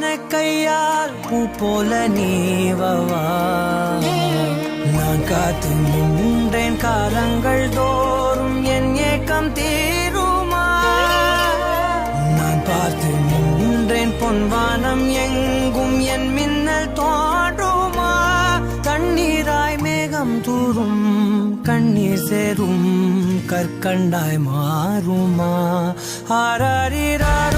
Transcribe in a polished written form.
என்னை கையால் பூ போல நீவவா. நான் காத்து நின்றேன் காலங்கள் தோறும் என் ஏக்கம் தீருமா. நான் பார்த்து நின்றேன் பொன்வானம் எங்கும் என் மின்னல் தோன்றுமா. தண்ணீராய் மேகம் தூரும் கண்ணீர் சேரும் கற்கண்டாய் மாறுமா. ஆராரிராரோ